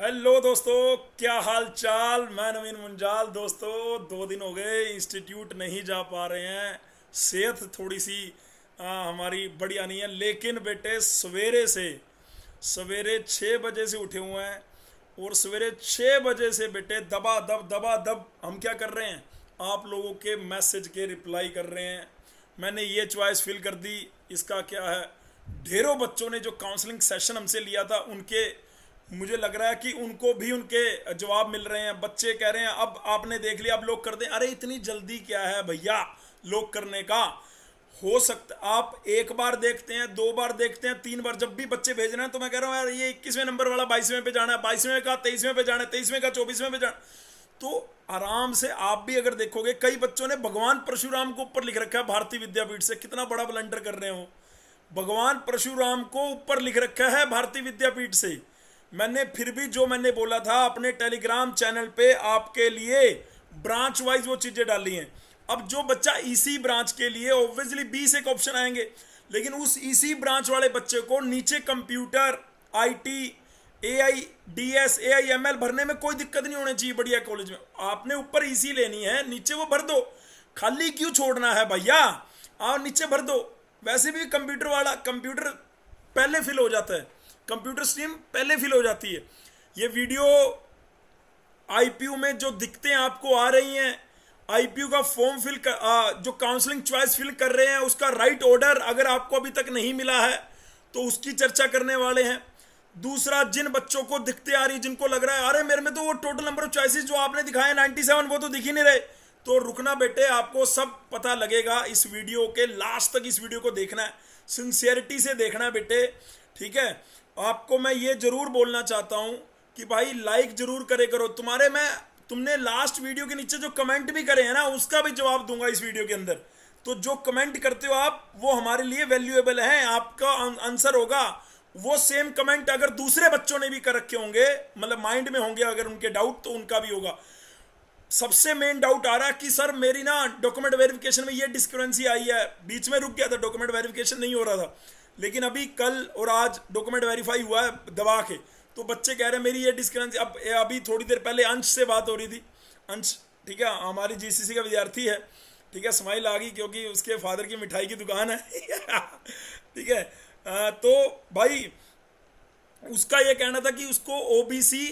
Hello दोस्तों, क्या हाल चाल। मैं नवीन मुंजाल। दोस्तों 2 दिन हो गए इंस्टीट्यूट नहीं जा पा रहे हैं। सेहत थोड़ी सी हमारी बढ़िया नहीं है, लेकिन बेटे सवेरे 6 बजे से उठे हुए हैं। और सवेरे 6 बजे से बेटे दबा दब हम क्या कर रहे हैं, आप लोगों के मैसेज के रिप्लाई कर रहे हैं। मैंने ये चॉइस फिल कर दी। इसका क्या है, ढेरों बच्चों ने जो काउंसलिंग सेशन हमसे लिया था उनके, मुझे लग रहा है कि उनको भी उनके जवाब मिल रहे हैं। बच्चे कह रहे हैं अब आपने देख लिया, अब लोग कर दें। अरे इतनी जल्दी क्या है भैया लोग करने का। हो सकता आप एक बार देखते हैं, 2 बार देखते हैं, 3 बार, जब भी बच्चे भेज रहे हैं तो मैं कह रहा हूँ यार ये 21वें नंबर वाला 22वें पे जाना है, 22वें का 23वें पे जाना है, 23वें का 24वें पे जाना। तो आराम से आप भी अगर देखोगे, कई बच्चों ने भगवान परशुराम को ऊपर लिख रखा है भारतीय विद्यापीठ से। कितना बड़ा ब्लंडर कर रहे हो। भगवान परशुराम को ऊपर लिख रखा है भारतीय विद्यापीठ से। मैंने फिर भी जो मैंने बोला था अपने टेलीग्राम चैनल पे आपके लिए ब्रांच वाइज वो चीजें डाली हैं। अब जो बच्चा इसी ब्रांच के लिए ऑब्वियसली 20 एक ऑप्शन आएंगे, लेकिन उस इसी ब्रांच वाले बच्चे को नीचे computer, IT, AI DS, AI ML भरने में कोई दिक्कत नहीं होनी चाहिए। बढ़िया कॉलेज में आपने ऊपर इसी लेनी है, नीचे वो भर दो। खाली क्यों छोड़ना है भैया, और नीचे भर दो। वैसे भी कंप्यूटर पहले फिल हो जाता है, कंप्यूटर स्ट्रीम पहले फिल हो जाती है। ये वीडियो आईपीयू में जो दिखते हैं आपको आ रही हैं, आईपीयू का फॉर्म जो काउंसलिंग चॉइस फिल कर रहे हैं उसका राइट ऑर्डर अगर आपको अभी तक नहीं मिला है तो उसकी चर्चा करने वाले हैं। दूसरा, जिन बच्चों को दिखते आ रही, जिनको लग रहा है अरे मेरे में तो वो टोटल नंबर ऑफ चॉइसेस जो आपने दिखाए 97 वो तो दिख ही नहीं रहे, तो रुकना बेटे, आपको सब पता लगेगा। इस वीडियो के लास्ट तक इस वीडियो को देखना है, सिंसियरिटी से देखना है बेटे, ठीक है। आपको मैं ये जरूर बोलना चाहता हूं कि भाई लाइक जरूर करे करो। तुमने लास्ट वीडियो के नीचे जो कमेंट भी करे हैं ना उसका भी जवाब दूंगा इस वीडियो के अंदर। तो जो कमेंट करते हो आप वो हमारे लिए वैल्यूएबल है, आपका आंसर होगा। वो सेम कमेंट अगर दूसरे बच्चों ने भी कर रखे होंगे, मतलब माइंड में होंगे अगर उनके डाउट, तो उनका भी होगा। सबसे मेन डाउट आ रहा है कि सर मेरी ना डॉक्यूमेंट वेरिफिकेशन में ये डिस्क्रिपेंसी आई है, बीच में रुक गया था, डॉक्यूमेंट वेरिफिकेशन नहीं हो रहा था, लेकिन अभी कल और आज डॉक्यूमेंट वेरीफाई हुआ है दबा के। तो बच्चे कह रहे हैं मेरी ये डिस्क्रिपेंसी। अब अभी थोड़ी देर पहले अंश से बात हो रही थी। अंश, ठीक है, हमारी जीसीसी का विद्यार्थी है, ठीक है, स्माइल आ गई क्योंकि उसके फादर की मिठाई की दुकान है ठीक है। तो भाई उसका ये कहना था कि उसको ओबीसी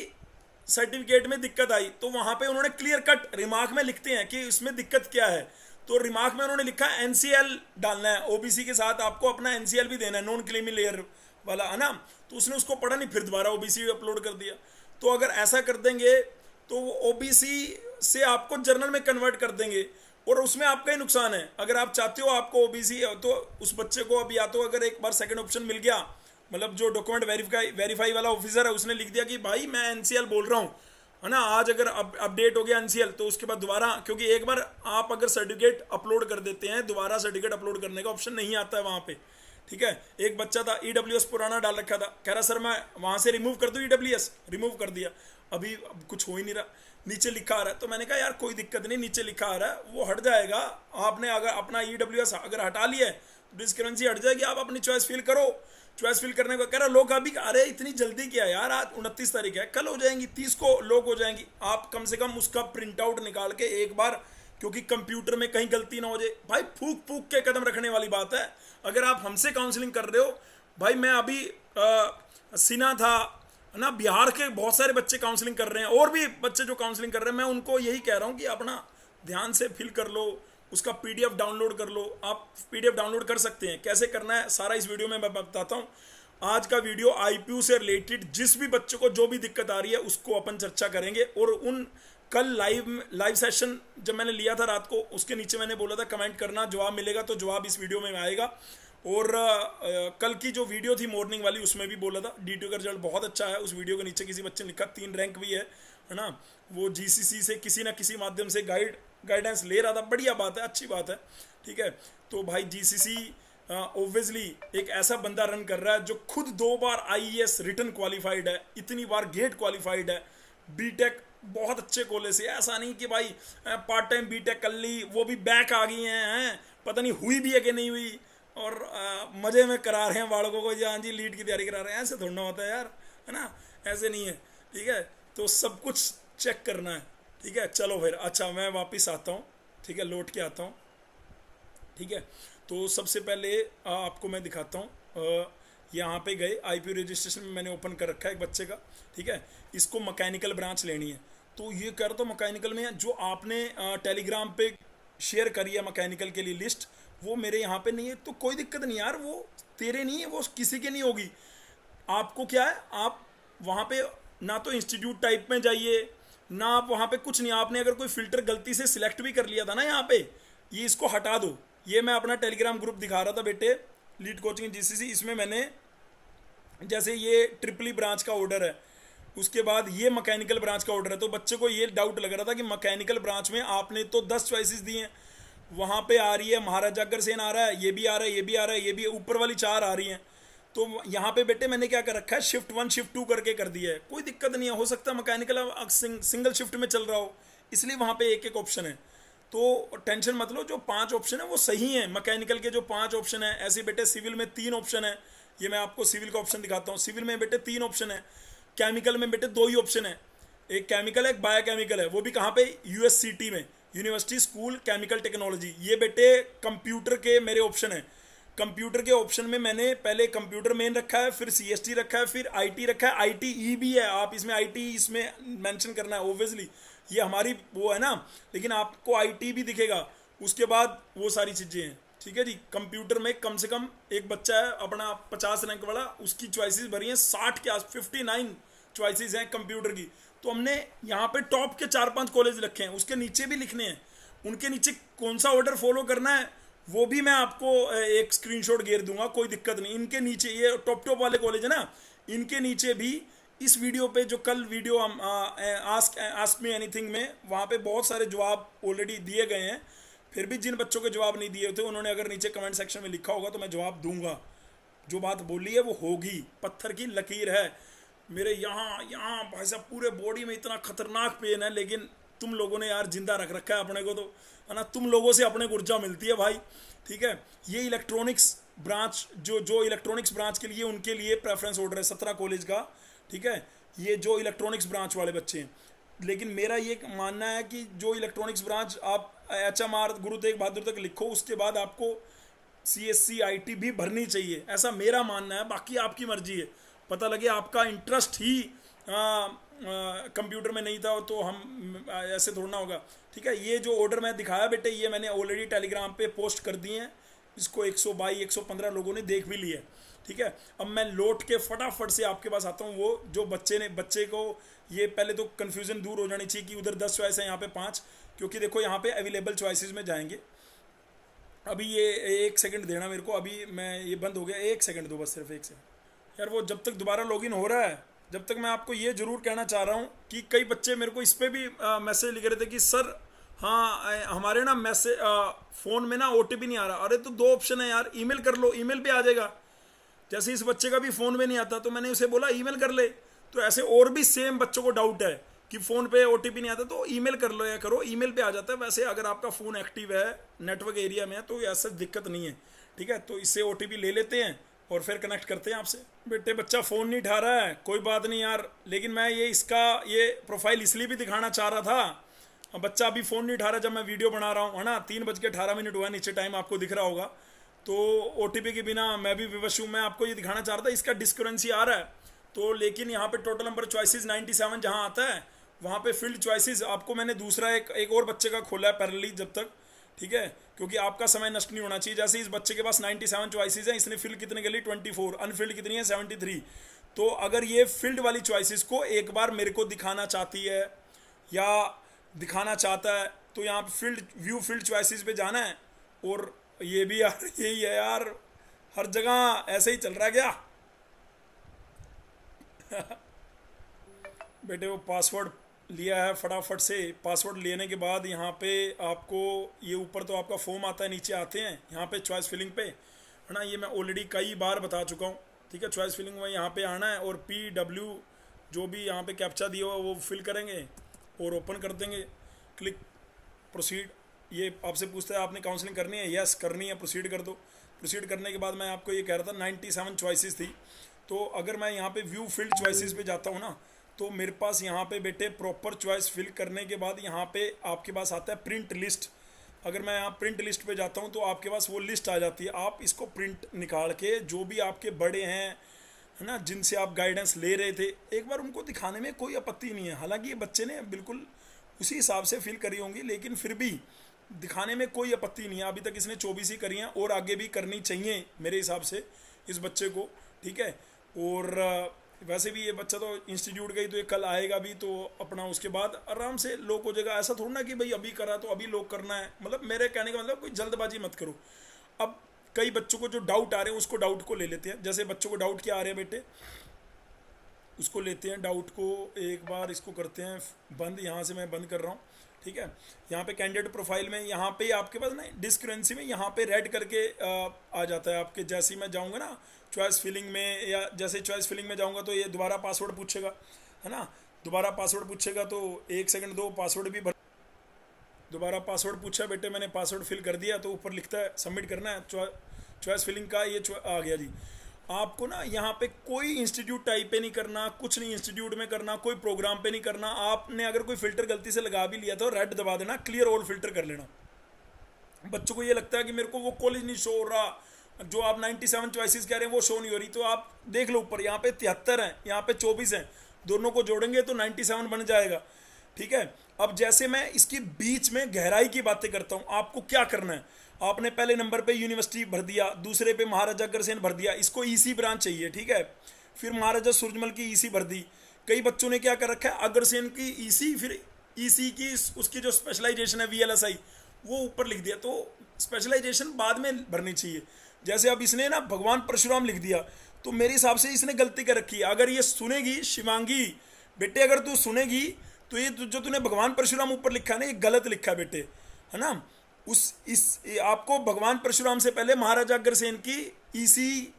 सर्टिफिकेट में दिक्कत आई, तो वहां पे उन्होंने क्लियर कट रिमार्क में लिखते हैं कि इसमें दिक्कत क्या है। तो रिमार्क में उन्होंने लिखा एनसीएल डालना है, ओबीसी के साथ आपको अपना एनसीएल भी देना है, नॉन क्रीमी लेयर वाला, है ना। तो उसने उसको पढ़ा नहीं, फिर दोबारा ओबीसी अपलोड कर दिया। तो अगर ऐसा कर देंगे तो वो ओबीसी से आपको जर्नल में कन्वर्ट कर देंगे, और उसमें आपका ही नुकसान है। अगर आप चाहते हो आपको ओबीसी, तो उस बच्चे को अब या तो अगर एक बार सेकंड ऑप्शन मिल गया, मतलब जो डॉक्यूमेंट वेरीफाई वाला ऑफिसर है उसने लिख दिया कि भाई मैं एनसीएल बोल रहा हूँ, है ना, आज अगर अपडेट हो गया एनसीएल, तो उसके बाद दोबारा, क्योंकि एक बार आप अगर सर्टिफिकेट अपलोड कर देते हैं दोबारा सर्टिफिकेट अपलोड करने का ऑप्शन नहीं आता है वहाँ पे, ठीक है। एक बच्चा था ईडब्ल्यूएस पुराना डाल रखा था, कह रहा सर मैं वहाँ से रिमूव कर दूँ, ईडब्ल्यूएस रिमूव कर दिया, अभी अब कुछ हो ही नहीं रहा, नीचे लिखा आ रहा है। तो मैंने कहा यार कोई दिक्कत नहीं, नीचे लिखा आ रहा है वो हट जाएगा। आपने अगर अपना ईडब्ल्यूएस अगर हटा लिया है तो डिस्क्रिपेंसी हट जाएगी, आप अपनी चॉइस फिल करो। चॉइस फिल करने को कह रहा लोग अभी, अरे इतनी जल्दी क्या यार, आज 29 तारीख है, कल हो जाएंगी, 30 को लोग हो जाएंगी। आप कम से कम उसका प्रिंट आउट निकाल के एक बार, क्योंकि कंप्यूटर में कहीं गलती ना हो जाए भाई, फूक फूक के कदम रखने वाली बात है। अगर आप हमसे काउंसलिंग कर रहे हो भाई, मैं अभी सिना था ना, बिहार के बहुत सारे बच्चे काउंसलिंग कर रहे हैं, और भी बच्चे जो काउंसलिंग कर रहे हैं, मैं उनको यही कह रहा हूँ कि अपना ध्यान से फिल कर लो, उसका पीडीएफ डाउनलोड कर लो। आप पीडीएफ डाउनलोड कर सकते हैं, कैसे करना है सारा इस वीडियो में मैं बताता हूँ। आज का वीडियो आईपीयू से रिलेटेड जिस भी बच्चे को जो भी दिक्कत आ रही है उसको अपन चर्चा करेंगे। और उन कल लाइव सेशन जब मैंने लिया था रात को, उसके नीचे मैंने बोला था कमेंट करना, जवाब मिलेगा तो जवाब इस वीडियो में आएगा। और कल की जो वीडियो थी मॉर्निंग वाली उसमें भी बोला था डीटीयू का रिजल्ट बहुत अच्छा है। उस वीडियो के नीचे किसी बच्चे ने लिखा 3 रैंक भी है ना, वो जीसीसी से किसी ना किसी माध्यम से गाइडेंस ले रहा था, बढ़िया बात है, अच्छी बात है, ठीक है। तो भाई जीसीसी ऑब्वियसली एक ऐसा बंदा रन कर रहा है जो खुद 2 बार आईईएस रिटन क्वालिफाइड है, इतनी बार गेट क्वालिफाइड है, बीटेक बहुत अच्छे कॉलेज से, ऐसा नहीं कि भाई पार्ट टाइम बीटेक कर ली, वो भी बैक आ गई हैं, पता नहीं हुई भी है कि नहीं हुई, और मज़े में करा रहे हैं बालकों को, हाँ जी लीड की तैयारी करा रहे हैं। ऐसे थोड़ा होता है यार, है ना, ऐसे नहीं है। ठीक है, तो सब कुछ चेक करना है। ठीक है, चलो फिर, अच्छा मैं वापस आता हूँ। ठीक है, लौट के आता हूँ। ठीक है, तो सबसे पहले आपको मैं दिखाता हूँ। यहाँ पे गए, आईपी रजिस्ट्रेशन में मैंने ओपन कर रखा है एक बच्चे का। ठीक है, इसको मैकेनिकल ब्रांच लेनी है, तो ये कर तो मैकेनिकल में जो आपने टेलीग्राम पे शेयर करी है मैकेनिकल के लिए लिस्ट, वो मेरे यहाँ पे नहीं है। तो कोई दिक्कत नहीं यार, वो तेरे नहीं है, वो किसी के नहीं होगी। आपको क्या है, आप वहाँ पे ना तो इंस्टीट्यूट टाइप में जाइए, ना आप वहाँ पे कुछ नहीं, आपने अगर कोई फिल्टर गलती से सिलेक्ट भी कर लिया था ना यहाँ पे, ये इसको हटा दो। ये मैं अपना टेलीग्राम ग्रुप दिखा रहा था बेटे, लीड कोचिंग जीसीसी, इसमें मैंने जैसे ये ट्रिपली ब्रांच का ऑर्डर है, उसके बाद ये मैकेनिकल ब्रांच का ऑर्डर है, तो बच्चे को ये डाउट लग रहा था कि मैकेनिकल ब्रांच में आपने तो 10 चॉइसेस दी हैं, वहाँ पे आ रही है महाराजा अग्रसेन आ रहा है, ये भी आ रहा है, ये भी आ रहा है, ये भी, ऊपर वाली 4 आ रही हैं। तो यहाँ पे बेटे मैंने क्या कर रखा है, शिफ्ट 1 शिफ्ट 2 करके कर दिया है। कोई दिक्कत नहीं है, हो सकता है मैकेनिकल सिंगल शिफ्ट में चल रहा हो, इसलिए वहाँ पे एक एक ऑप्शन है। तो टेंशन मत लो, जो 5 ऑप्शन है वो सही है। मैकेनिकल के जो 5 ऑप्शन है, ऐसे बेटे सिविल में 3 ऑप्शन है। ये मैं आपको सिविल का ऑप्शन दिखाता हूँ। सिविल में बेटे 3 ऑप्शन है। केमिकल में बेटे 2 ही ऑप्शन है, एक केमिकल है, एक बायोकेमिकल है, वो भी कहाँ पे, यूएससीटी में, यूनिवर्सिटी स्कूल केमिकल टेक्नोलॉजी। ये बेटे कंप्यूटर के मेरे ऑप्शन है। कंप्यूटर के ऑप्शन में मैंने पहले कंप्यूटर मेन रखा है, फिर सीएसटी रखा है, फिर आईटी रखा है, आईटीई भी है। आप इसमें आईटी इसमें मेंशन करना है ऑब्वियसली, ये हमारी वो है ना, लेकिन आपको आईटी भी दिखेगा, उसके बाद वो सारी चीज़ें हैं। ठीक है जी, कंप्यूटर में कम से कम एक बच्चा है अपना 50 रैंक वाला, उसकी चॉइसेस भरी हैं 60 के आस, 59 चॉइसेस हैं कंप्यूटर की। तो हमने यहाँ पे टॉप के 4-5 कॉलेज रखे हैं, उसके नीचे भी लिखने हैं, उनके नीचे कौन सा ऑर्डर फॉलो करना है वो भी मैं आपको एक स्क्रीनशॉट घेर दूंगा, कोई दिक्कत नहीं। इनके नीचे ये टॉप वाले कॉलेज है ना, इनके नीचे भी इस वीडियो पे, जो कल वीडियो हम आस्क मी एनीथिंग में, वहाँ पे बहुत सारे जवाब ऑलरेडी दिए गए हैं। फिर भी जिन बच्चों के जवाब नहीं दिए थे, उन्होंने अगर नीचे कमेंट सेक्शन में लिखा होगा तो मैं जवाब दूंगा। जो बात बोली है वो होगी, पत्थर की लकीर है। मेरे यहाँ भाई साहब पूरे बॉडी में इतना खतरनाक पेन है, लेकिन तुम लोगों ने यार जिंदा रख रखा है अपने को, तो है ना, तुम लोगों से अपने को ऊर्जा मिलती है भाई। ठीक है, ये इलेक्ट्रॉनिक्स ब्रांच, जो इलेक्ट्रॉनिक्स ब्रांच के लिए, उनके लिए प्रेफरेंस ऑर्डर है 17 कॉलेज का। ठीक है, ये जो इलेक्ट्रॉनिक्स ब्रांच वाले बच्चे हैं। लेकिन मेरा ये मानना है कि जो इलेक्ट्रॉनिक्स ब्रांच आप HMR गुरु तेग बहादुर तक लिखो, उसके बाद आपको CSC IT भी भरनी चाहिए, ऐसा मेरा मानना है। बाकी आपकी मर्जी है, पता लगे आपका इंटरेस्ट ही कंप्यूटर में नहीं था तो हम ऐसे थोड़ा होगा। ठीक है, ये जो ऑर्डर मैं दिखाया बेटे, ये मैंने ऑलरेडी टेलीग्राम पे पोस्ट कर दिए हैं, इसको 122 115 लोगों ने देख भी लिया। ठीक है, अब मैं लौट के फटाफट से आपके पास आता हूँ। वो जो बच्चे को ये पहले तो कन्फ्यूज़न दूर हो जानी चाहिए कि उधर 10 चॉइस है, यहाँ पे 5, क्योंकि देखो यहाँ पे अवेलेबल चॉइसेस में जाएंगे। अभी ये 1 सेकंड देना मेरे को, अभी मैं ये बंद हो गया, 1 सेकंड दो बस, सिर्फ 1 सेकंड यार। वो जब तक दोबारा लॉगिन हो रहा है, जब तक मैं आपको ये ज़रूर कहना चाह रहा हूँ कि कई बच्चे मेरे को इस पर भी मैसेज लिख रहे थे कि सर हाँ हमारे ना मैसेज फ़ोन में ना OTP नहीं आ रहा। अरे तो 2 ऑप्शन है यार, ईमेल कर लो, ईमेल पे आ जाएगा। जैसे इस बच्चे का भी फ़ोन में नहीं आता, तो मैंने उसे बोला ईमेल कर ले। तो ऐसे और भी सेम बच्चों को डाउट है कि फ़ोन पे OTP नहीं आता, तो ईमेल कर लो या करो, ईमेल पे आ जाता है। वैसे अगर आपका फ़ोन एक्टिव है नेटवर्क एरिया में तो ऐसा दिक्कत नहीं है। ठीक है, तो इससे OTP ले लेते हैं और फिर कनेक्ट करते हैं आपसे। बेटे बच्चा फ़ोन नहीं उठा रहा है, कोई बात नहीं यार, लेकिन मैं ये प्रोफाइल इसलिए भी दिखाना चाह रहा था। बच्चा अभी फ़ोन नहीं उठा रहा जब मैं वीडियो बना रहा हूँ, है ना। 3:18 हुआ, नीचे टाइम आपको दिख रहा होगा। तो OTP के बिना मैं भी विवश हूँ, मैं आपको ये दिखाना चाह रहा था। इसका डिस्करेंसी आ रहा है तो, लेकिन यहाँ पे टोटल नंबर चॉइसेस 97 जहाँ आता है, वहाँ पे फील्ड चॉइसेस आपको मैंने दूसरा एक और बच्चे का खोला है पैरेलली जब तक। ठीक है, क्योंकि आपका समय नष्ट नहीं होना चाहिए। जैसे इस बच्चे के पास 97 चॉइसेस हैं, इसने फील्ड कितने के लिए 24, अनफिल्ड कितनी है 73। तो अगर ये फील्ड वाली चॉइसेस को एक बार मेरे को दिखाना चाहती है या दिखाना चाहता है, तो यहाँ पे व्यू फील्ड चॉइसेस पे जाना है। और ये भी यार यही है यार, हर जगह ऐसे ही चल रहा है क्या। बेटे वो पासवर्ड लिया है, फटाफट से पासवर्ड लेने के बाद यहाँ पे आपको ये ऊपर तो आपका फॉर्म आता है, नीचे आते हैं यहाँ पे चॉइस फिलिंग पे, है ना। ये मैं ऑलरेडी कई बार बता चुका हूँ। ठीक है, चॉइस फिलिंग में यहाँ पे आना है और PW जो भी यहाँ पे कैप्चा दिया हुआ वो फिल करेंगे और ओपन कर देंगे। क्लिक प्रोसीड, ये आपसे पूछता है आपने काउंसलिंग करनी है, यस करनी है, प्रोसीड कर दो। प्रोसीड करने के बाद मैं आपको ये कह रहा था 97 चॉइसेस थी। तो अगर मैं यहाँ पे व्यू फील्ड चॉइसेस पे जाता हूँ ना, तो मेरे पास यहाँ पे बेटे प्रॉपर चॉइस फिल करने के बाद यहाँ पे आपके पास आता है प्रिंट लिस्ट। अगर मैं यहाँ प्रिंट लिस्ट पे जाता हूँ तो आपके पास वो लिस्ट आ जाती है। आप इसको प्रिंट निकाल के जो भी आपके बड़े हैं, है ना, जिनसे आप गाइडेंस ले रहे थे, एक बार उनको दिखाने में कोई आपत्ति नहीं है। हालांकि ये बच्चे ने बिल्कुल उसी हिसाब से फिल करी होंगी, लेकिन फिर भी दिखाने में कोई आपत्ति नहीं है। अभी तक इसने 24 ही करी हैं और आगे भी करनी चाहिए मेरे हिसाब से इस बच्चे को, ठीक है। और वैसे भी ये बच्चा तो इंस्टीट्यूट गई तो ये कल आएगा भी, तो अपना उसके बाद आराम से लॉक हो जाएगा। ऐसा थोड़ा ना कि भाई अभी करा तो अभी लॉक करना है, मतलब मेरे कहने का मतलब कोई जल्दबाजी मत करो। अब कई बच्चों को जो डाउट आ रहे हैं उसको डाउट को ले लेते हैं। जैसे बच्चों को डाउट क्या आ रहे हैं बेटे, उसको लेते हैं डाउट को। एक बार इसको करते हैं बंद, यहाँ से मैं बंद कर रहा हूँ, ठीक है। यहाँ पे कैंडिडेट प्रोफाइल में यहाँ पे आपके पास ना डिस्क्रिपेंसी में यहाँ पे रेड करके आ जाता है आपके। जैसे ही मैं जाऊँगा ना चॉइस फिलिंग में, या जैसे चॉइस फिलिंग में जाऊँगा तो ये दोबारा पासवर्ड पूछेगा, है ना, दोबारा पासवर्ड पूछेगा। तो 1 सेकंड दो, पासवर्ड भी दोबारा पासवर्ड पूछा बेटे, मैंने पासवर्ड फिल कर दिया। तो ऊपर लिखता है सबमिट करना है, चॉइस फिलिंग का ये आ गया जी। आपको ना यहाँ पे कोई इंस्टीट्यूट टाइप पे नहीं करना, कुछ नहीं इंस्टीट्यूट में करना, कोई प्रोग्राम पे नहीं करना। आपने अगर कोई फिल्टर गलती से लगा भी लिया तो रेड दबा देना, क्लियर ऑल फिल्टर कर लेना। बच्चों को ये लगता है कि मेरे को वो कॉलेज नहीं शो हो रहा, जो आप 97 चॉइसेस कह रहे हैं वो शो नहीं हो रही, तो आप देख लो ऊपर, यहाँ पे 73 हैं, यहाँ पे 24 हैं, दोनों को जोड़ेंगे तो 97 बन जाएगा, ठीक है। अब जैसे मैं इसकी बीच में गहराई की बातें करता हूँ, आपको क्या करना है, आपने पहले नंबर पे यूनिवर्सिटी भर दिया, दूसरे पे महाराजा अग्रसेन भर दिया, इसको ईसी ब्रांच चाहिए, ठीक है। फिर महाराजा सूरजमल की ईसी भर दी। कई बच्चों ने क्या कर रखा है, अग्रसेन की ईसी, फिर ईसी की उसकी जो स्पेशलाइजेशन है VLSI वो ऊपर लिख दिया। तो स्पेशलाइजेशन बाद में भरनी चाहिए। जैसे अब इसने ना भगवान परशुराम लिख दिया, तो मेरे हिसाब से इसने गलती कर रखी है। अगर ये सुनेगी शिवांगी बेटे, अगर तू सुनेगी तो ये जो तूने भगवान परशुराम ऊपर लिखा है ना, ये गलत लिखा है बेटे, है ना। आपको भगवान परशुराम से पहले महाराजा अग्रसेन की ईसी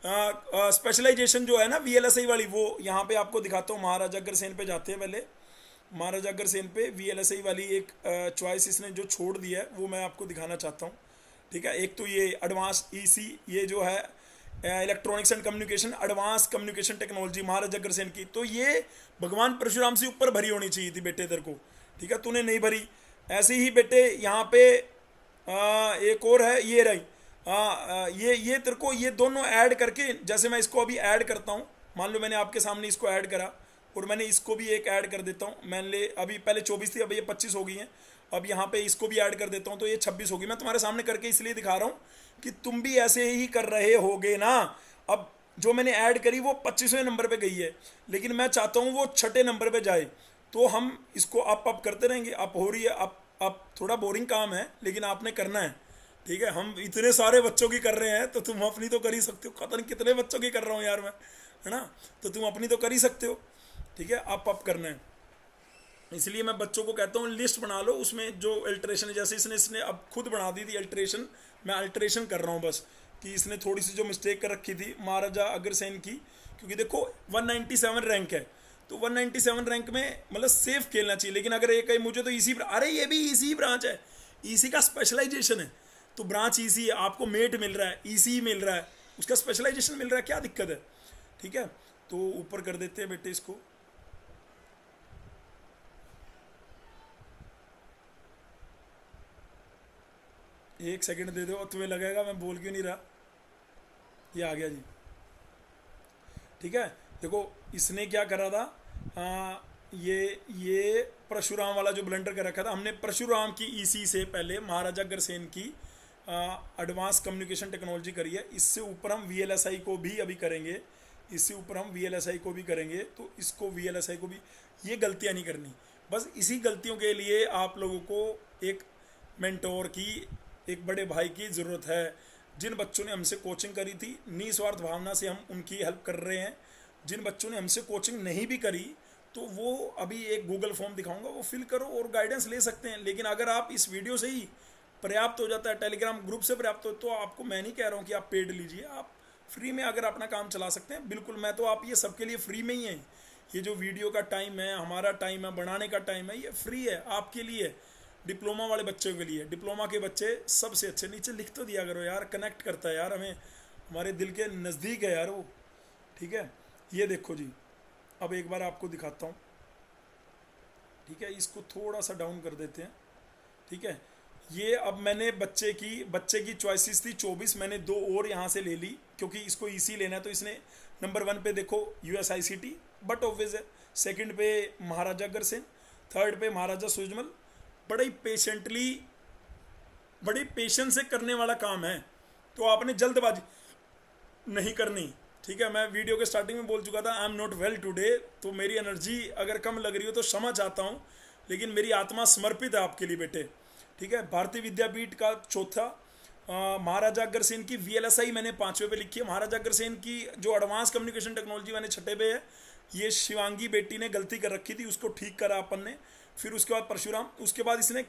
स्पेशलाइजेशन जो है ना VLSI वाली, वो यहाँ पे आपको दिखाता हूँ। महाराजा अग्रसेन पे जाते हैं पहले, महाराजा अग्रसेन पे VLSI वाली एक चॉइस इसने जो छोड़ दिया है वो मैं आपको दिखाना चाहता हूँ, ठीक है। एक तो ये एडवांस ईसी, ये जो है electronics and communication, advance communication technology Maharaja Agrasen की, तो ये भगवान परशुराम से ऊपर भरी होनी चाहिए थी बेटे तेरे को, ठीक है, तूने नहीं भरी। ऐसे ही बेटे यहाँ पे एक और है, ये रही, ये तेरे को ये दोनों ऐड करके, जैसे मैं इसको अभी ऐड करता हूँ, मान लो मैंने आपके सामने इसको ऐड करा और मैंने इसको भी एक ऐड कर देता हूँ। मैंने अभी पहले 24 थी, अब ये 25 हो गई हैं। अब यहाँ पे इसको भी ऐड कर देता हूँ तो ये 26 होगी। मैं तुम्हारे सामने करके इसलिए दिखा रहा हूँ कि तुम भी ऐसे ही कर रहे होगे ना। अब जो मैंने ऐड करी वो 25वें नंबर पे गई है, लेकिन मैं चाहता हूँ वो 6ठे नंबर पे जाए, तो हम इसको अप करते रहेंगे। अप हो रही है, अप थोड़ा बोरिंग काम है लेकिन आपने करना है, ठीक है। हम इतने सारे बच्चों की कर रहे हैं तो तुम अपनी तो कर ही सकते हो। पता नहीं कितने बच्चों की कर रहा हूँ यार मैं, है ना, तो तुम अपनी तो कर ही सकते हो, ठीक है। अप करना है, इसलिए मैं बच्चों को कहता हूँ लिस्ट बना लो, उसमें जो अल्टरेशन है, जैसे इसने अब खुद बना दी थी अल्टरेशन, मैं अल्टरेशन कर रहा हूँ बस, कि इसने थोड़ी सी जो मिस्टेक कर रखी थी महाराजा अग्रसेन की, क्योंकि देखो 197 रैंक है, तो 197 रैंक में मतलब सेफ खेलना चाहिए। लेकिन अगर ये कहीं मुझे तो ईसी, अरे ये भी ईसी ब्रांच है, ईसी का स्पेशलाइजेशन है, तो ब्रांच ईसी है, आपको मेट मिल रहा है, ईसी मिल रहा है, उसका स्पेशलाइजेशन मिल रहा है, क्या दिक्कत है, ठीक है। तो ऊपर कर देते हैं बेटे इसको, एक सेकंड दे दो, तुम्हें लगेगा मैं बोल क्यों नहीं रहा। ये आ गया जी, ठीक है। देखो इसने क्या करा था, ये परशुराम वाला जो ब्लेंडर कर रखा था हमने, परशुराम की ईसी से पहले महाराजा अग्रसेन की एडवांस कम्युनिकेशन टेक्नोलॉजी करी है। इससे ऊपर हम VLSI को भी अभी करेंगे, इससे ऊपर हम VLSI को भी करेंगे, तो इसको VLSI को भी, ये गलतियाँ नहीं करनी। बस इसी गलतियों के लिए आप लोगों को एक मेंटोर की, एक बड़े भाई की ज़रूरत है। जिन बच्चों ने हमसे कोचिंग करी थी, निस्वार्थ भावना से हम उनकी हेल्प कर रहे हैं। जिन बच्चों ने हमसे कोचिंग नहीं भी करी, तो वो अभी एक गूगल फॉर्म दिखाऊंगा, वो फिल करो और गाइडेंस ले सकते हैं। लेकिन अगर आप इस वीडियो से ही पर्याप्त हो जाता है, टेलीग्राम ग्रुप से पर्याप्त हो, तो आपको मैं नहीं कह रहा हूँ कि आप पेड लीजिए, आप फ्री में अगर अपना काम चला सकते हैं, बिल्कुल। मैं तो आप ये सबके लिए फ्री में ही है। ये जो वीडियो का टाइम है, हमारा टाइम है, बनाने का टाइम है, ये फ्री है आपके लिए, डिप्लोमा वाले बच्चों के लिए। डिप्लोमा के बच्चे सबसे अच्छे, नीचे लिख तो दिया करो यार, कनेक्ट करता है यार हमें, हमारे दिल के नज़दीक है यार वो, ठीक है। ये देखो जी, अब एक बार आपको दिखाता हूँ, ठीक है। इसको थोड़ा सा डाउन कर देते हैं, ठीक है। ये अब मैंने बच्चे की चॉइसेस थी 24, मैंने 2 और यहाँ से ले ली क्योंकि इसको ईसी लेना है। तो इसने नंबर 1 पे देखो USICT, बट ऑब्वियस है। सेकंड पे महाराजा अग्रसेन, थर्ड पे महाराजा सूरजमल। बड़ी पेशेंस से करने वाला काम है, तो आपने जल्दबाजी नहीं करनी, ठीक है। मैं वीडियो के स्टार्टिंग में बोल चुका था, I am not well today, तो मेरी एनर्जी अगर कम लग रही हो तो क्षमा चाहता हूँ, लेकिन मेरी आत्मा समर्पित है आपके लिए बेटे, ठीक है। भारतीय विद्यापीठ का चौथा, महाराजा अग्रसेन की VLSI मैंने 5वें पे लिखी है। महाराजा अग्रसेन की जो एडवांस कम्युनिकेशन टेक्नोलॉजी मैंने 6ठे पे है। ये शिवांगी बेटी ने गलती कर रखी थी, उसको ठीक करा अपन ने। फिर उसके बाद परशुराम, उसके बाद इसने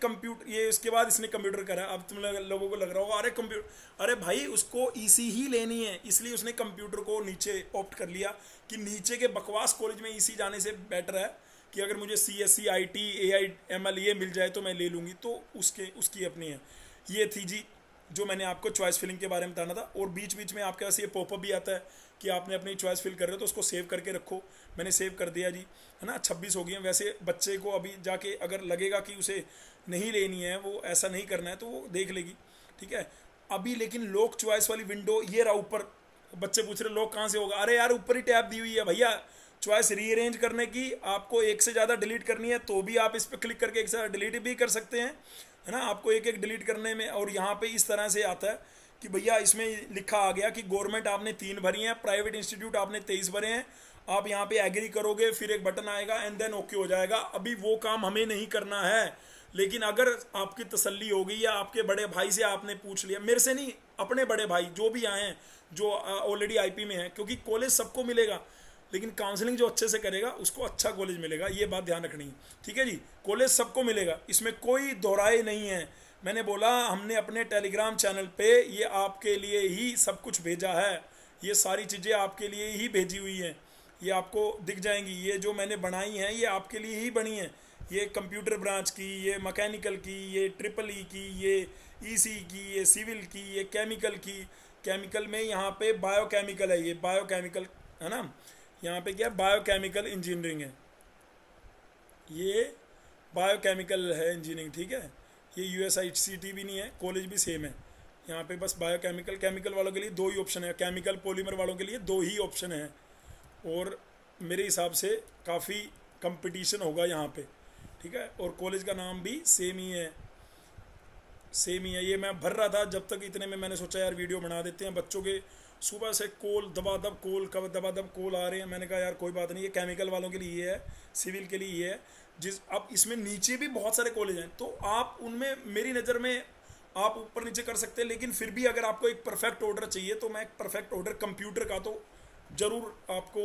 कंप्यूटर करा। अब तुम लोगों को लग रहा होगा अरे कंप्यूटर, अरे भाई उसको ईसी ही लेनी है, इसलिए उसने कंप्यूटर को नीचे ऑप्ट कर लिया कि नीचे के बकवास कॉलेज में ईसी जाने से बेटर है कि अगर मुझे CSC IT AI ML ये मिल जाए तो मैं ले लूँगी। तो उसकी अपनी है। ये थी जी जो मैंने आपको चॉइस फिलिंग के बारे में बताना था। और बीच बीच में आपके पास ये पॉपअप भी आता है कि आपने अपनी चॉइस फिल कर रहे हो तो उसको सेव करके रखो। मैंने सेव कर दिया जी, है ना। 26 हो गई हैं। वैसे बच्चे को अभी जाके अगर लगेगा कि उसे नहीं लेनी है, वो ऐसा नहीं करना है, तो वो देख लेगी, ठीक है। अभी लेकिन लॉक चॉइस वाली विंडो ये रहा ऊपर। बच्चे पूछ रहे लॉक कहाँ से होगा, अरे यार ऊपर ही टैब दी हुई है भैया। चॉइस रीअरेंज करने की, आपको एक से ज़्यादा डिलीट करनी है तो भी आप इस पर क्लिक करके एक से ज़्यादा डिलीट भी कर सकते हैं, है ना। आपको एक एक डिलीट करने में, और यहाँ पे इस तरह से आता है कि भैया इसमें लिखा आ गया कि गवर्नमेंट आपने 3 भरी हैं, प्राइवेट इंस्टीट्यूट आपने 23 भरे हैं। आप यहाँ पे एग्री करोगे, फिर एक बटन आएगा एंड देन ओके हो जाएगा। अभी वो काम हमें नहीं करना है, लेकिन अगर आपकी तसल्ली हो गई या आपके बड़े भाई से आपने पूछ लिया, मेरे से नहीं, अपने बड़े भाई जो भी आए हैं, जो ऑलरेडी IP में हैं, क्योंकि कॉलेज सबको मिलेगा, लेकिन काउंसलिंग जो अच्छे से करेगा उसको अच्छा कॉलेज मिलेगा, ये बात ध्यान रखनी है, ठीक है जी। कॉलेज सबको मिलेगा, इसमें कोई दोहराए नहीं है। मैंने बोला हमने अपने टेलीग्राम चैनल पे ये आपके लिए ही सब कुछ भेजा है, ये सारी चीज़ें आपके लिए ही भेजी हुई हैं, ये आपको दिख जाएंगी। ये जो मैंने बनाई हैं ये आपके लिए ही बनी है। ये कंप्यूटर ब्रांच की, ये मैकेनिकल की, ये EEE की, ये EC की, ये सिविल की, ये केमिकल की। केमिकल में यहाँ पे बायोकेमिकल है, ये बायोकेमिकल है ना। यहाँ पे क्या बायोकेमिकल इंजीनियरिंग है, ये बायोकेमिकल है इंजीनियरिंग, ठीक है। ये USICT भी नहीं है, कॉलेज भी सेम है। यहाँ पे बस बायोकेमिकल, केमिकल वालों के लिए 2 ही ऑप्शन है, केमिकल पॉलीमर वालों के लिए 2 ही ऑप्शन है। और मेरे हिसाब से काफ़ी कंपटीशन होगा यहाँ पे, ठीक है। और कॉलेज का नाम भी सेम ही है। ये मैं भर रहा था जब तक, इतने में मैंने सोचा यार वीडियो बना देते हैं। बच्चों के सुबह से दबादब कॉल आ रहे हैं। मैंने कहा यार कोई बात नहीं, ये केमिकल वालों के लिए ये है, सिविल के लिए ये है। अब इसमें नीचे भी बहुत सारे कॉलेज हैं, तो आप उनमें, मेरी नज़र में आप ऊपर नीचे कर सकते हैं, लेकिन फिर भी अगर आपको एक परफेक्ट ऑर्डर चाहिए तो मैं एक परफेक्ट ऑर्डर कंप्यूटर का तो ज़रूर आपको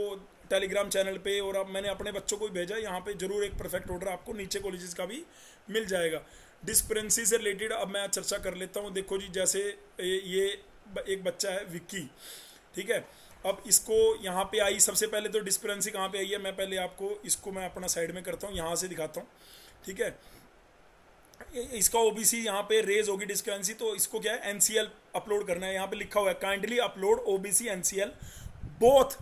टेलीग्राम चैनल पे, और अब मैंने अपने बच्चों को भी भेजा, यहाँ पे ज़रूर एक परफेक्ट ऑर्डर आपको नीचे कॉलेजेस का भी मिल जाएगा। डिस्पेरेंसी से रिलेटेड अब मैं चर्चा कर लेता हूँ। देखो जी, जैसे ये एक बच्चा है विक्की, ठीक है। अब इसको यहाँ पे आई, सबसे पहले तो डिस्पेरेंसी कहाँ पे आई है, मैं पहले आपको इसको मैं अपना साइड में करता हूँ, यहाँ से दिखाता हूँ, ठीक है। इसका OBC यहाँ पे रेज होगी डिस्पेरेंसी, तो इसको क्या है NCL अपलोड करना है। यहाँ पे लिखा हुआ है kindly upload OBC NCL both,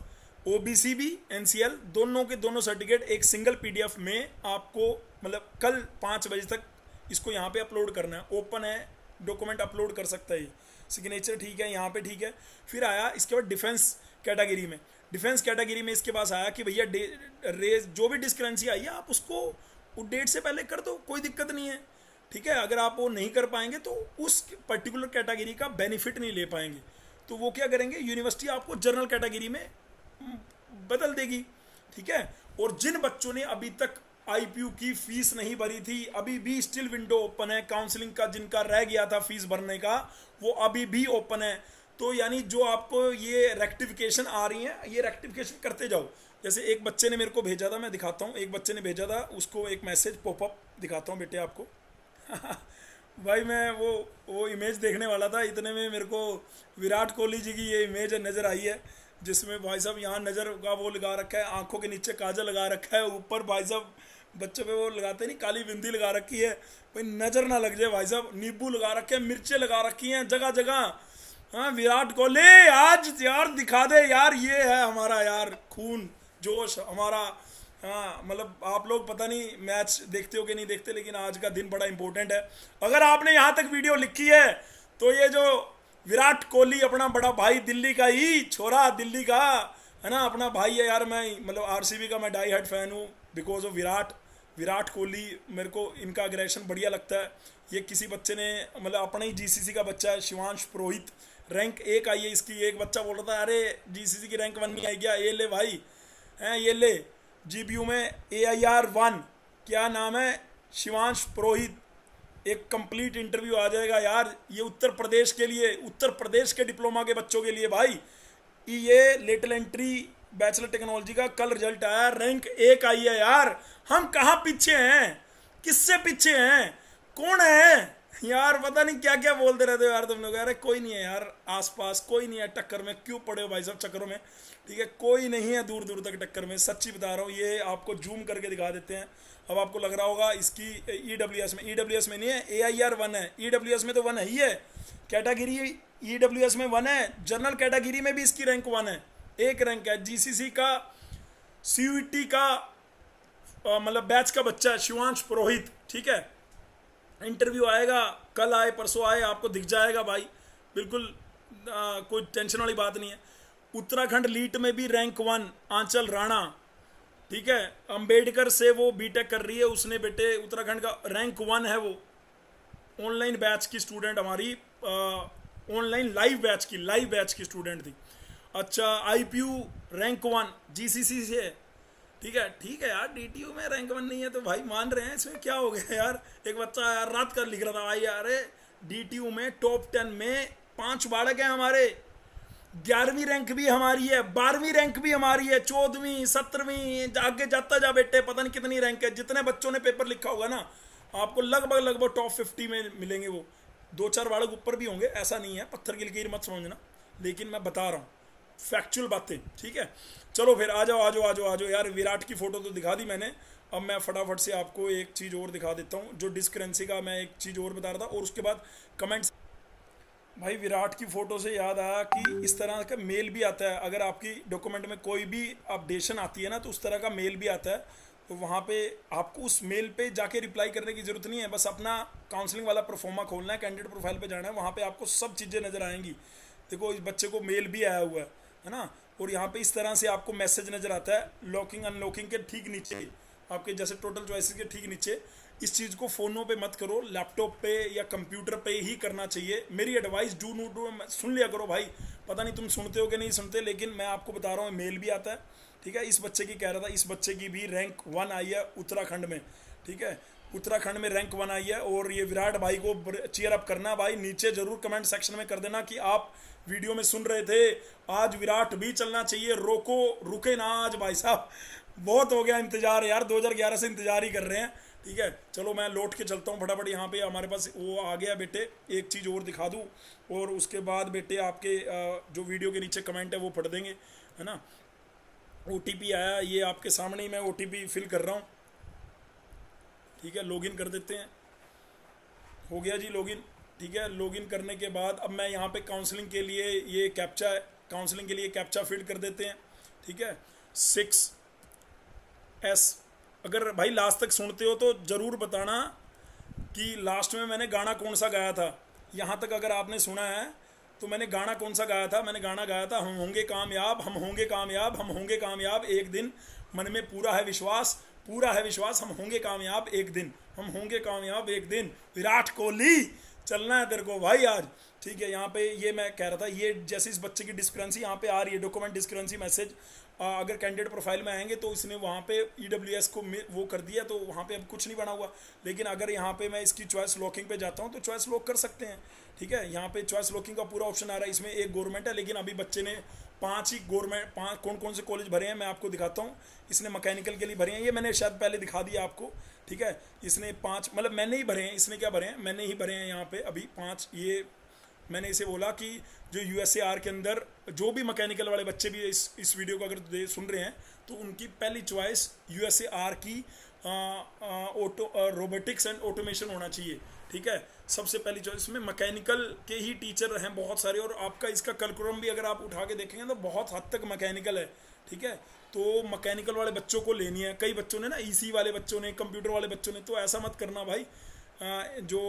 OBC भी NCL दोनों के दोनों सर्टिफिकेट एक सिंगल PDF में आपको, मतलब कल 5 बजे तक इसको यहाँ पे अपलोड करना है। ओपन है, डॉक्यूमेंट अपलोड कर सकता है, सिग्नेचर ठीक है, यहाँ पे ठीक है। फिर आया इसके बाद डिफेंस कैटेगरी में इसके पास आया कि भैया रेज जो भी डिस्क्रेंसी आई है आप उसको डेट से पहले कर दो, कोई दिक्कत नहीं है, ठीक है। अगर आप वो नहीं कर पाएंगे तो उस पर्टिकुलर कैटेगरी का बेनिफिट नहीं ले पाएंगे, तो वो क्या करेंगे, यूनिवर्सिटी आपको जनरल कैटेगरी में बदल देगी, ठीक है। और जिन बच्चों ने अभी तक IPU की फीस नहीं भरी थी, अभी भी स्टिल विंडो ओपन है। काउंसलिंग का जिनका रह गया था फीस भरने का, वो अभी भी ओपन है। तो यानी जो आपको ये रेक्टिफिकेशन आ रही है, ये रेक्टिफिकेशन करते जाओ। जैसे एक बच्चे ने मेरे को भेजा था, मैं दिखाता हूँ, एक बच्चे ने भेजा था, उसको एक मैसेज पॉपअप दिखाता हूँ बेटे आपको। भाई मैं वो इमेज देखने वाला था, इतने में मेरे को विराट कोहली जी की ये इमेज नज़र आई है, जिसमें भाई साहब यहाँ नज़र का वो लगा रखा है, आंखों के नीचे काजल लगा रखा है, ऊपर भाई साहब बच्चों पे वो लगाते नहीं काली बिंदी लगा रखी है, भाई नज़र ना लग जाए। भाई साहब नींबू लगा रखे हैं, मिर्चें लगा रखी हैं जगह जगह। हाँ विराट कोहली आज यार दिखा दे यार, ये है हमारा यार खून, जोश हमारा। हाँ मतलब आप लोग पता नहीं मैच देखते हो कि नहीं देखते, लेकिन आज का दिन बड़ा इंपॉर्टेंट है। अगर आपने यहाँ तक वीडियो लिखी है तो ये जो विराट कोहली अपना बड़ा भाई, दिल्ली का ही छोरा, दिल्ली का है ना, अपना भाई है यार। मैं मतलब आरसीबी का मैं डाई हार्ट फैन हूँ बिकॉज ऑफ विराट कोहली। मेरे को इनका अग्रेशन बढ़िया लगता है। ये किसी बच्चे ने मतलब अपने ही जीसीसी का बच्चा है, शिवांश पुरोहित, रैंक 1 आई है इसकी। एक बच्चा बोल रहा था अरे जीसीसी की रैंक 1 नहीं आई क्या, ये ले भाई, हैं ये ले जीबीयू में AIR1, क्या नाम है, शिवांश पुरोहित। एक कंप्लीट इंटरव्यू आ जाएगा यार। ये उत्तर प्रदेश के लिए, उत्तर प्रदेश के डिप्लोमा के बच्चों के लिए भाई। ये लेटल एंट्री बैचलर टेक्नोलॉजी का कल रिजल्ट आया, रैंक 1 आई है यार। हम कहाँ पीछे हैं, किससे पीछे हैं, कौन है यार, पता नहीं क्या क्या बोलते रहते हो यार तुम लोग। अरे कोई नहीं है यार आसपास, कोई नहीं है टक्कर में, क्यों पड़े हो भाई सब चक्करों में, ठीक है। कोई नहीं है दूर दूर तक टक्कर में, सच्ची बता रहा हूँ। ये आपको जूम करके दिखा देते हैं। अब आपको लग रहा होगा इसकी ईडब्ल्यूएस में नहीं है, AIR1 है। ईडब्ल्यूएस में तो 1 है ही है, कैटेगरी ईडब्ल्यूएस में 1 है, जनरल कैटेगरी में भी इसकी रैंक 1 है, एक रैंक है। जीसीसी का CUET का मतलब बैच का बच्चा है शिवांश पुरोहित, ठीक है। इंटरव्यू आएगा, कल आए परसों आए, आपको दिख जाएगा भाई, बिल्कुल कोई टेंशन वाली बात नहीं है। उत्तराखंड लीट में भी रैंक 1 आंचल राणा, ठीक है। अंबेडकर से वो बीटेक कर रही है उसने बेटे, उत्तराखंड का रैंक 1 है वो। ऑनलाइन बैच की स्टूडेंट हमारी, ऑनलाइन लाइव बैच की स्टूडेंट थी। अच्छा IPU रैंक 1 GCC से है, ठीक है यार। DTU में रैंक 1 नहीं है तो भाई मान रहे हैं, इसमें क्या हो गया यार। एक बच्चा यार रात कर लिख रहा था भाई यार, DTU में टॉप 10 में 5 बालक हैं हमारे, 11वीं रैंक भी हमारी है, 12वीं रैंक भी हमारी है, 14वीं 17वीं, आगे जाता जा बेटे, पता नहीं कितनी रैंक है। जितने बच्चों ने पेपर लिखा होगा ना, आपको लगभग टॉप 50 में मिलेंगे। वो 2-4 बालक ऊपर भी होंगे, ऐसा नहीं है, पत्थर की लकीर मत समझना, लेकिन मैं बता रहा हूँ फैक्चुअल बातें, ठीक है। चलो फिर आ जाओ यार। विराट की फोटो तो दिखा दी मैंने, अब मैं फटाफट से आपको एक चीज़ और दिखा देता हूँ। जो डिस्करेंसी का मैं एक चीज़ और बता रहा था, और उसके बाद कमेंट्स। भाई विराट की फ़ोटो से याद आया कि इस तरह का मेल भी आता है, अगर आपकी डॉक्यूमेंट में कोई भी अपडेशन आती है ना, तो उस तरह का मेल भी आता है। तो वहाँ पे आपको उस मेल पे जाके रिप्लाई करने की ज़रूरत नहीं है, बस अपना काउंसलिंग वाला प्रोफार्मा खोलना है, कैंडिडेट प्रोफाइल पे जाना है, वहाँ पे आपको सब चीज़ें नज़र आएंगी। देखो इस बच्चे को मेल भी आया हुआ है ना, और यहाँ पे इस तरह से आपको मैसेज नज़र आता है लॉकिंग अनलॉकिंग के ठीक नीचे, आपके जैसे टोटल चॉइसेस के ठीक नीचे। इस चीज़ को फ़ोनों पे मत करो, लैपटॉप पे या कंप्यूटर पे ही करना चाहिए। मेरी एडवाइस डू सुन लिया करो भाई, पता नहीं तुम सुनते हो कि नहीं सुनते, लेकिन मैं आपको बता रहा हूँ मेल भी आता है, ठीक है। इस बच्चे की कह रहा था, इस बच्चे की भी रैंक 1 आई है उत्तराखंड में, ठीक है। उत्तराखंड में रैंक 1 आई है। और ये विराट भाई को चीयर अप करना भाई, नीचे ज़रूर कमेंट सेक्शन में कर देना कि आप वीडियो में सुन रहे थे, आज विराट भी चलना चाहिए, रुके ना आज भाई साहब, बहुत हो गया इंतज़ार यार, 2011 से इंतज़ार ही कर रहे हैं, ठीक है। चलो मैं लौट के चलता हूँ फटाफट। यहाँ पे हमारे पास वो आ गया बेटे, एक चीज़ और दिखा दूँ, और उसके बाद बेटे आपके जो वीडियो के नीचे कमेंट है वो पढ़ देंगे, है ना। OTP आया, ये आपके सामने ही मैं OTP फिल कर रहा हूँ, ठीक है। लॉगिन कर देते हैं, हो गया जी लॉगिन, ठीक है। लॉगिन करने के बाद अब मैं यहाँ पे काउंसलिंग के लिए ये कैप्चा है, काउंसलिंग के लिए कैप्चा फिल कर देते हैं, ठीक है। 6S। अगर भाई लास्ट तक सुनते हो तो ज़रूर बताना कि लास्ट में मैंने गाना कौन सा गाया था। यहाँ तक अगर आपने सुना है तो मैंने गाना कौन सा गाया था, मैंने गाना गाया था हम होंगे कामयाब, हम होंगे कामयाब, हम होंगे कामयाब एक दिन, मन में पूरा है विश्वास, हम होंगे कामयाब एक दिन, हम होंगे कामयाब एक दिन। विराट कोहली चलना है तेरे को भाई आज, ठीक है। यहाँ पे ये मैं कह रहा था, ये जैसे इस बच्चे की डिस्क्रेंसी यहाँ पे आ रही है, डॉक्यूमेंट डिस्क्रेंसी मैसेज, अगर कैंडिडेट प्रोफाइल में आएंगे तो इसने वहाँ पे EWS को वो कर दिया, तो वहाँ पे अब कुछ नहीं बना हुआ। लेकिन अगर यहाँ पे मैं इसकी चॉइस लॉकिंग पे जाता हूँ तो चॉइस लॉक कर सकते हैं, ठीक है। यहाँ पे चॉइस लॉकिंग का पूरा ऑप्शन आ रहा है, इसमें एक गवर्नमेंट है, लेकिन अभी बच्चे ने 5 ही गवर्नमेंट, 5 कौन कौन से कॉलेज भरे हैं मैं आपको दिखाता हूँ। इसने मैकेनिकल के लिए भरे हैं, ये मैंने शायद पहले दिखा दिया आपको, ठीक है। इसने 5 मतलब मैंने ही भरे हैं, इसने क्या भरे हैं, मैंने ही भरे हैं यहाँ पे अभी 5। ये मैंने इसे बोला कि जो USAR के अंदर जो भी मैकेनिकल वाले बच्चे भी इस वीडियो को अगर सुन रहे हैं तो उनकी पहली चॉइस USAR की रोबोटिक्स एंड ऑटोमेशन होना चाहिए, ठीक है। सबसे पहली चॉइस में मैकेनिकल के ही टीचर हैं बहुत सारे, और आपका इसका करिकुलम भी अगर आप उठा के देखेंगे तो बहुत हद तक मैकेनिकल है, ठीक है। तो मैकेनिकल वाले बच्चों को लेनी है, कई बच्चों ने ना, ईसी वाले बच्चों ने, कंप्यूटर वाले बच्चों ने, तो ऐसा मत करना भाई। जो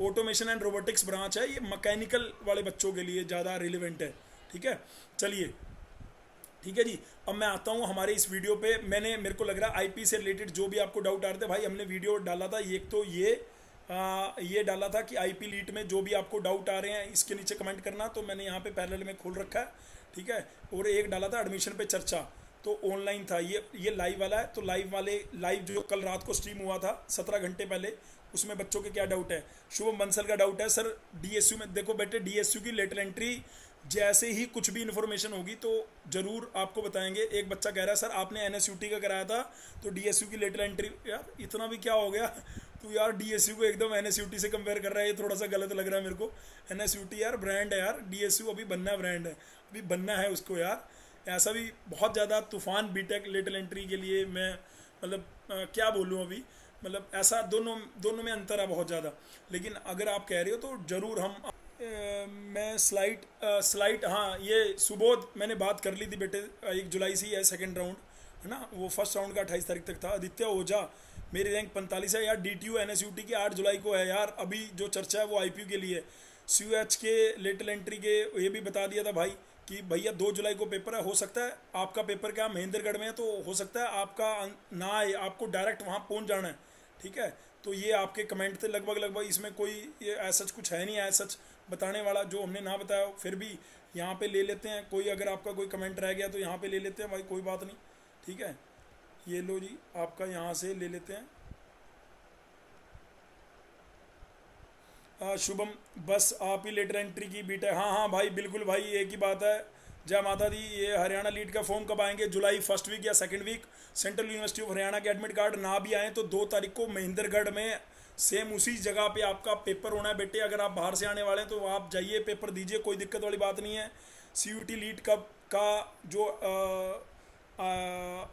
ऑटोमेशन एंड रोबोटिक्स ब्रांच है ये मैकेनिकल वाले बच्चों के लिए ज़्यादा रिलेवेंट है, ठीक है। चलिए ठीक है जी, अब मैं आता हूँ हमारे इस वीडियो पे। मेरे को लग रहा है आईपी से रिलेटेड जो भी आपको डाउट आ रहे थे भाई, हमने वीडियो डाला था, एक तो ये डाला था कि आईपी लीट में जो भी आपको डाउट आ रहे हैं इसके नीचे कमेंट करना, तो मैंने यहाँ पे पैरेलल में खोल रखा है, ठीक है। और एक डाला था एडमिशन पे चर्चा, तो ऑनलाइन था, ये लाइव वाला है। तो लाइव जो कल रात को स्ट्रीम हुआ था 17 घंटे पहले, उसमें बच्चों के क्या डाउट है। शुभम बंसल का डाउट है सर डीएसयू में, देखो बेटे डीएसयू की लेटर एंट्री जैसे ही कुछ भी इन्फॉर्मेशन होगी तो ज़रूर आपको बताएंगे। एक बच्चा कह रहा है सर आपने एनएसयूटी का कराया था तो डीएसयू की लेटर एंट्री, यार इतना भी क्या हो गया तो यार डीएसयू को एकदम एनएसयूटी से कंपेयर कर रहा है, ये थोड़ा सा गलत लग रहा है मेरे को। एनएसयूटी यार ब्रांड है यार, डीएसयू अभी बनना ब्रांड है, अभी बनना है उसको यार। ऐसा भी बहुत ज़्यादा तूफान बीटेक लेटर एंट्री के लिए मैं मतलब क्या बोलूँ अभी, मतलब ऐसा दोनों में अंतर है बहुत ज़्यादा। लेकिन अगर आप कह रहे हो तो ज़रूर हम मैं स्लाइड हाँ ये सुबोध मैंने बात कर ली थी बेटे, 1 जुलाई से ही है सेकंड राउंड, है ना। वो फर्स्ट राउंड का 28 तारीख तक था। आदित्य ओझा मेरी रैंक 45 है यार, डीटीयू एनएसयूटी की 8 जुलाई को है यार। अभी जो चर्चा है वो आईपीयू के लिए, सीयूएच के लेटर एंट्री के ये भी बता दिया था भाई कि भैया 2 जुलाई को पेपर है। हो सकता है आपका पेपर क्या महेंद्रगढ़ में है, तो हो सकता है आपका ना आए, आपको डायरेक्ट वहाँ पहुँच जाना है, ठीक है। तो ये आपके कमेंट थे लगभग, इसमें कोई ये ऐसा कुछ है नहीं, ऐसा बताने वाला जो हमने ना बताया। फिर भी यहाँ पे ले लेते हैं, कोई अगर आपका कोई कमेंट रह गया तो यहाँ पे ले लेते हैं भाई, कोई बात नहीं, ठीक है। ये लो जी, आपका यहाँ से ले लेते हैं। शुभम बस आप ही लेटर एंट्री की बीट है, हाँ हाँ भाई बिल्कुल भाई, एक ही बात है। जय माता दी। ये हरियाणा लीड का फॉर्म कब आएंगे? जुलाई फर्स्ट वीक या second week. Central university of Haryana के एडमिट कार्ड ना भी आए तो 2 तारीख को महेंद्रगढ़ में सेम उसी जगह पे आपका पेपर होना है बेटे। अगर आप बाहर से आने वाले हैं तो आप जाइए पेपर दीजिए, कोई दिक्कत वाली बात नहीं है। सीयूटी लीड का जो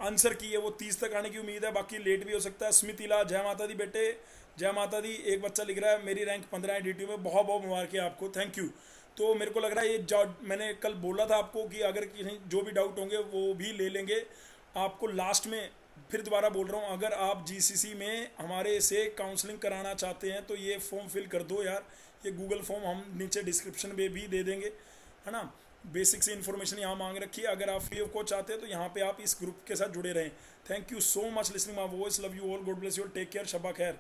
आंसर की है वो 30 तक आने की उम्मीद है, बाकी लेट भी हो सकता है। स्मित इला जय माता दी बेटे, जय माता दी। एक बच्चा लिख रहा है मेरी रैंक 15 है डीटीयू में, बहुत बहुत मुबारक है आपको, थैंक यू। तो मेरे को लग रहा है ये मैंने कल बोला था आपको कि अगर किसी जो भी डाउट होंगे वो भी ले लेंगे। आपको लास्ट में फिर दोबारा बोल रहा हूँ, अगर आप जीसीसी में हमारे से काउंसलिंग कराना चाहते हैं तो ये फॉर्म फिल कर दो यार। ये गूगल फॉर्म हम नीचे डिस्क्रिप्शन में भी दे देंगे, है ना। बेसिक से इन्फॉर्मेशन यहाँ मांग रखी है। अगर आप फ्री ऑफ कॉस्ट चाहते हैं तो यहाँ पे आप इस ग्रुप के साथ जुड़े रहें। Thank you so much listening my voice, love you all, God bless you, take care, शब्बा खैर।